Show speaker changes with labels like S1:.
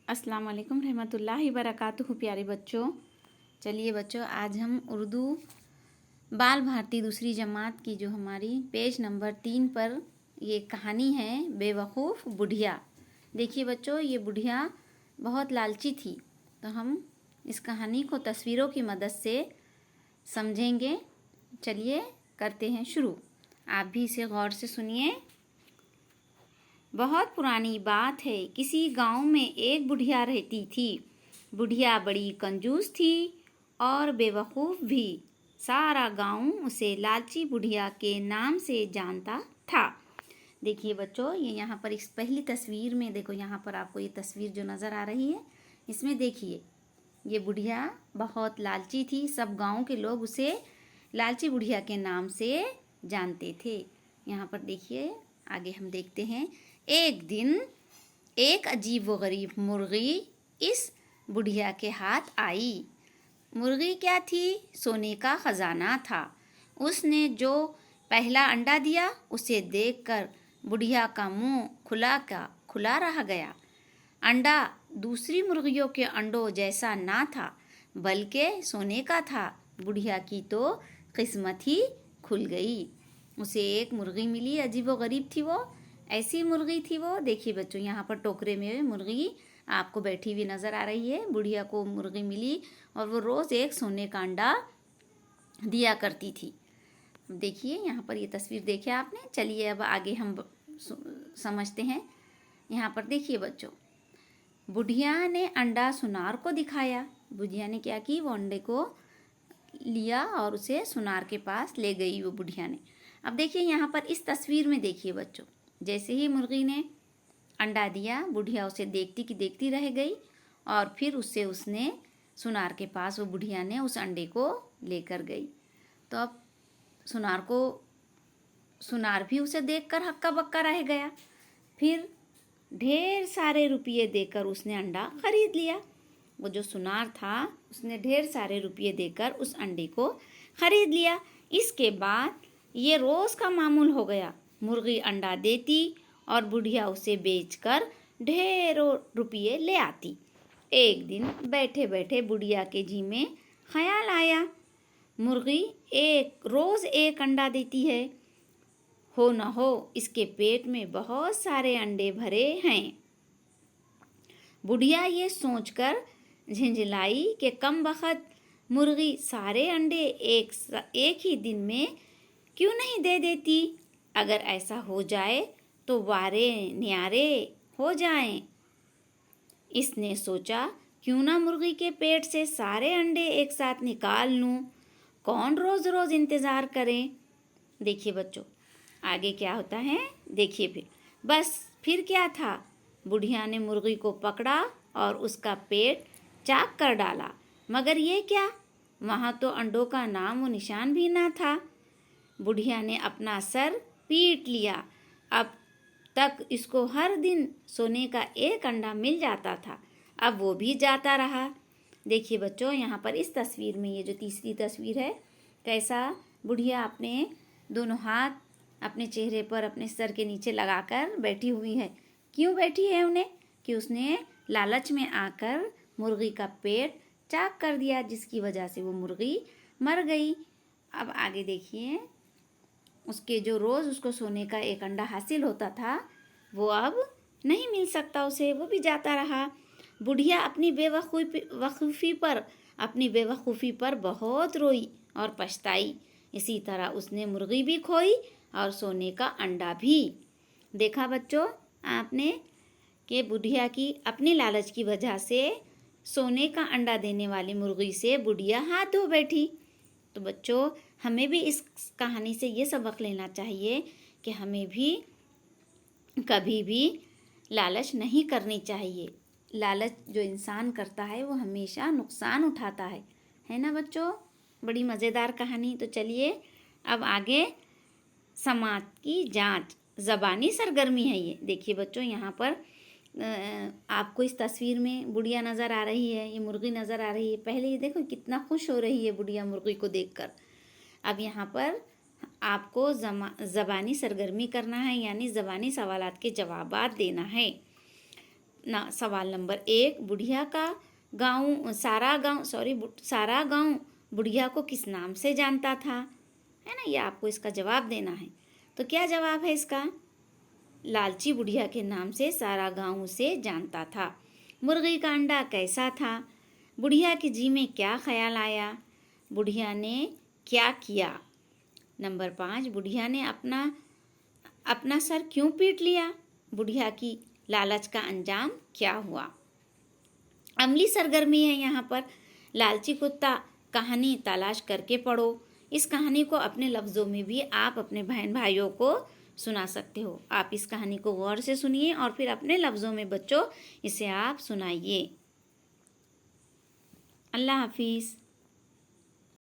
S1: अस्सलाम वालेकुम रहमतुल्लाहि बरकातुहू। प्यारे बच्चों, चलिए बच्चों, आज हम उर्दू बाल भारती दूसरी जमात की जो हमारी पेज नंबर 3 पर ये कहानी है बेवकूफ़ बुढ़िया। देखिए बच्चों, ये बुढ़िया बहुत लालची थी, तो हम इस कहानी को तस्वीरों की मदद से समझेंगे। चलिए करते हैं शुरू। आप भी इसे गौर से सुनिए। बहुत पुरानी बात है, किसी गांव में एक बुढ़िया रहती थी। बुढ़िया बड़ी कंजूस थी और बेवकूफ़ भी। सारा गांव उसे लालची बुढ़िया के नाम से जानता था। देखिए बच्चों, ये यहाँ पर इस पहली तस्वीर में देखो, यहाँ पर आपको ये तस्वीर जो नज़र आ रही है, इसमें देखिए ये बुढ़िया बहुत लालची थी। सब गांव के लोग उसे लालची बुढ़िया के नाम से जानते थे। यहाँ पर देखिए, आगे हम देखते हैं। एक दिन एक अजीब व गरीब मुर्गी इस बुढ़िया के हाथ आई। मुर्गी क्या थी? सोने का खजाना था। उसने जो पहला अंडा दिया, उसे देखकर बुढ़िया का मुंह खुला का खुला रह गया। अंडा दूसरी मुर्गियों के अंडों जैसा ना था, बल्कि सोने का था। बुढ़िया की तो किस्मत ही खुल गई। उसे एक मुर्गी मिली, अजीब व गरीब थी वो, ऐसी मुर्गी थी वो। देखिए बच्चों, यहाँ पर टोकरे में मुर्गी आपको बैठी हुई नज़र आ रही है। बुढ़िया को मुर्गी मिली और वो रोज़ एक सोने का अंडा दिया करती थी। देखिए यहाँ पर ये तस्वीर देखी आपने। चलिए अब आगे हम समझते हैं। यहाँ पर देखिए बच्चों, बुढ़िया ने अंडा सुनार को दिखाया। बुढ़िया ने क्या की, वो अंडे को लिया और उसे सुनार के पास ले गई वो बुढ़िया ने। अब देखिए यहाँ पर इस तस्वीर में देखिए बच्चों, जैसे ही मुर्गी ने अंडा दिया, बुढ़िया उसे देखती की देखती रह गई और फिर उसने सुनार के पास वो बुढ़िया ने उस अंडे को लेकर गई। तो अब सुनार भी उसे देखकर हक्का बक्का रह गया। फिर ढेर सारे रुपये देकर उसने अंडा खरीद लिया। वो जो सुनार था, उसने ढेर सारे रुपये देकर उस अंडे को खरीद लिया। इसके बाद ये रोज़ का मामूल हो गया। मुर्गी अंडा देती और बुढ़िया उसे बेचकर ढेरों रुपये ले आती। एक दिन बैठे बैठे बुढ़िया के जी में ख्याल आया, मुर्गी रोज़ एक अंडा देती है, हो न हो इसके पेट में बहुत सारे अंडे भरे हैं। बुढ़िया ये सोचकर झिंझलाई कि कम बखत मुर्गी सारे अंडे एक ही दिन में क्यों नहीं दे देती। अगर ऐसा हो जाए तो वारे न्यारे हो जाएं। इसने सोचा, क्यों ना मुर्गी के पेट से सारे अंडे एक साथ निकाल लूं। कौन रोज़ रोज़ इंतज़ार करे। देखिए बच्चों, आगे क्या होता है देखिए। फिर क्या था, बुढ़िया ने मुर्गी को पकड़ा और उसका पेट चाक कर डाला। मगर ये क्या, वहाँ तो अंडों का नाम व निशान भी ना था। बुढ़िया ने अपना सर पीट लिया। अब तक इसको हर दिन सोने का एक अंडा मिल जाता था, अब वो भी जाता रहा। देखिए बच्चों, यहाँ पर इस तस्वीर में, ये जो तीसरी तस्वीर है, कैसा बुढ़िया अपने दोनों हाथ अपने चेहरे पर अपने सर के नीचे लगाकर बैठी हुई है। क्यों बैठी है उन्हें? कि उसने लालच में आकर मुर्गी का पेट चाक कर दिया, जिसकी वजह से वो मुर्गी मर गई। अब आगे देखिए, उसके जो रोज़ उसको सोने का एक अंडा हासिल होता था, वो अब नहीं मिल सकता उसे, वो भी जाता रहा। बुढ़िया अपनी बेवकूफ़ी पर बहुत रोई और पछताई। इसी तरह उसने मुर्गी भी खोई और सोने का अंडा भी। देखा बच्चों आपने कि बुढ़िया की अपनी लालच की वजह से सोने का अंडा देने वाली मुर्गी से बुढ़िया हाथ धो बैठी। तो बच्चों, हमें भी इस कहानी से ये सबक लेना चाहिए कि हमें भी कभी भी लालच नहीं करनी चाहिए। लालच जो इंसान करता है वो हमेशा नुकसान उठाता है ना बच्चों। बड़ी मज़ेदार कहानी। तो चलिए अब आगे, समाज की जांच, ज़बानी सरगर्मी है ये। देखिए बच्चों, यहाँ पर आपको इस तस्वीर में बुढ़िया नज़र आ रही है, ये मुर्गी नज़र आ रही है। पहले ये देखो कितना खुश हो रही है बुढ़िया मुर्गी को देखकर। अब यहाँ पर आपको ज़बानी सरगर्मी करना है, यानी ज़बानी सवालात के जवाबात देना है। सवाल नंबर 1, बुढ़िया का गाँव सारा गाँव बुढ़िया को किस नाम से जानता था, है ना। ये आपको इसका जवाब देना है। तो क्या जवाब है इसका? लालची बुढ़िया के नाम से सारा गाँव उसे जानता था। मुर्गी का अंडा कैसा था? बुढ़िया के जी में क्या ख्याल आया? बुढ़िया ने क्या किया? नंबर 5, बुढ़िया ने अपना सर क्यों पीट लिया? बुढ़िया की लालच का अंजाम क्या हुआ? अमली सरगर्मी है यहाँ पर। लालची कुत्ता कहानी तलाश करके पढ़ो। इस कहानी को अपने लफ्ज़ों में भी आप अपने बहन भाइयों को सुना सकते हो। आप इस कहानी को गौर से सुनिए और फिर अपने लफ्ज़ों में बच्चों इसे आप सुनाइए। अल्लाह हाफिज़।